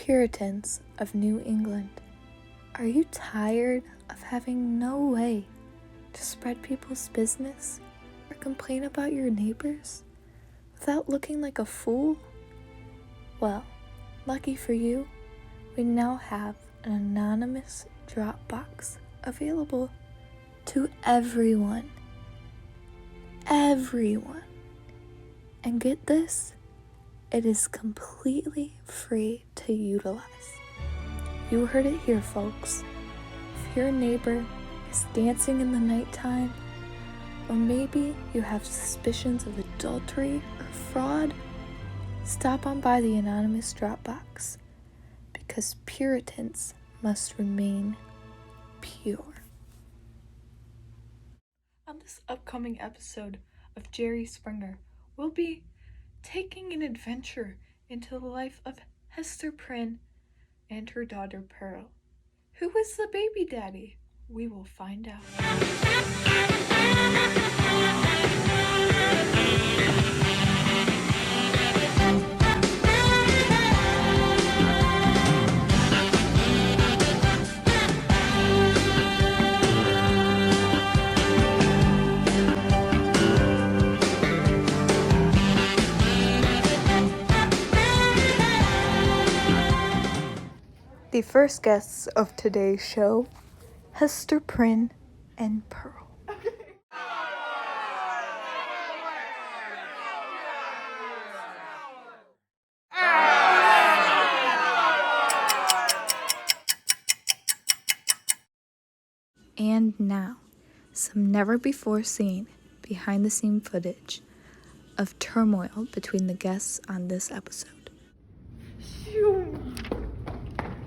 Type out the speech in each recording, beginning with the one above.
Puritans of New England, are you tired of having no way to spread people's business or complain about your neighbors without looking like a fool? Well, lucky for you, we now have an anonymous drop box available to everyone. Everyone. And get this, it is completely free to utilize. You heard it here, folks. If your neighbor is dancing in the nighttime, or maybe you have suspicions of adultery or fraud, stop on by the anonymous Dropbox, because Puritans must remain pure. On this upcoming episode of Jerry Springer, we'll be taking an adventure into the life of Hester Prynne and her daughter Pearl. Who is the baby daddy? We will find out. The first guests of today's show, Hester Prynne and Pearl. And now, some never-before-seen behind-the-scene footage of turmoil between the guests on this episode.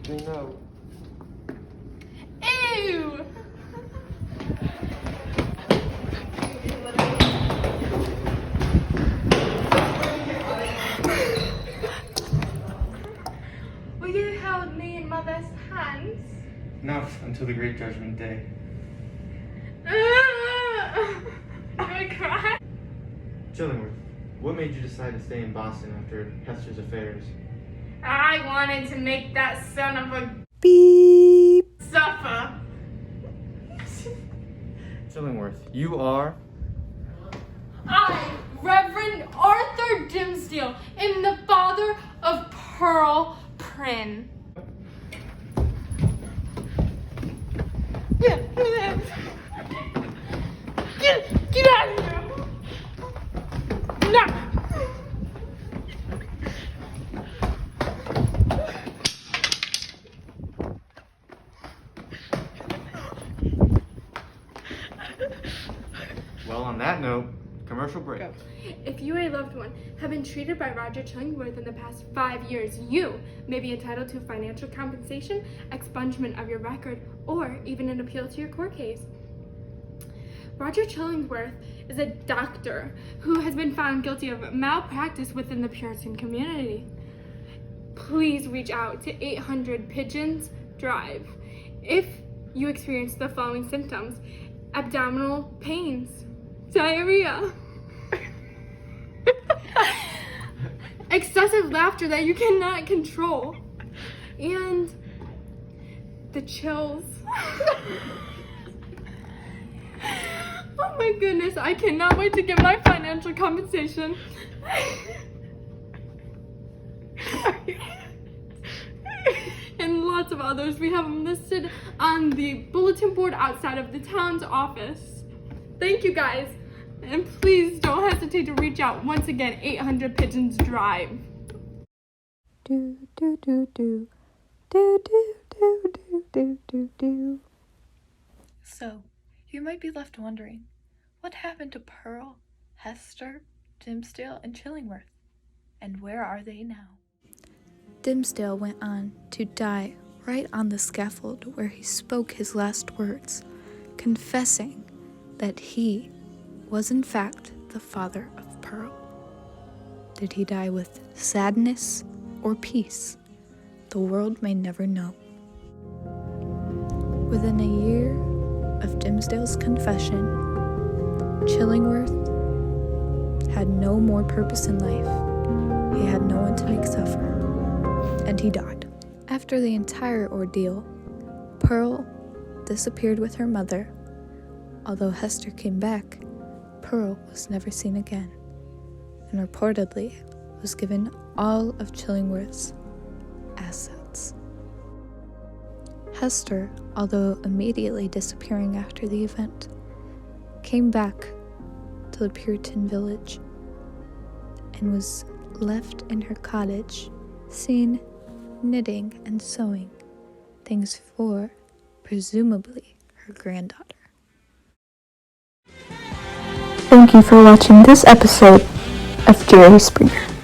No. Ew! Will you hold me in mother's hands? Not until the great judgment day. I cry. Chillingworth, what made you decide to stay in Boston after Hester's affairs? I wanted to make that son of a Beep! suffer. Chillingworth, you are? I, Reverend Arthur Dimsdale, am the father of Pearl Prynne. Get out of here! No! Well, on that note, commercial break. Go. If you or a loved one have been treated by Roger Chillingworth in the past 5 years, you may be entitled to financial compensation, expungement of your record, or even an appeal to your court case. Roger Chillingworth is a doctor who has been found guilty of malpractice within the Puritan community. Please reach out to 800 Pigeons Drive if you experience the following symptoms: abdominal pains, diarrhea, excessive laughter that you cannot control, and the chills. Oh my goodness, I cannot wait to get my financial compensation. And lots of others. We have them listed on the bulletin board outside of the town's office. Thank you guys. And please don't hesitate to reach out. Once again, 800 Pigeons Drive. Do, do, do, do. Do, do, do, do, do, do, do. So, you might be left wondering, what happened to Pearl, Hester, Dimsdale, and Chillingworth? And where are they now? Dimsdale went on to die right on the scaffold where he spoke his last words, confessing that he was in fact the father of Pearl. Did he die with sadness or peace? The world may never know. Within a year of Dimsdale's confession, Chillingworth had no more purpose in life. He had no one to make suffer, and he died. After the entire ordeal, Pearl disappeared with her mother. Although Hester came back, Pearl was never seen again, and reportedly was given all of Chillingworth's assets. Hester, although immediately disappearing after the event, came back to the Puritan village and was left in her cottage, seen knitting and sewing things for, presumably, her granddaughter. Thank you for watching this episode of Jerry Springer.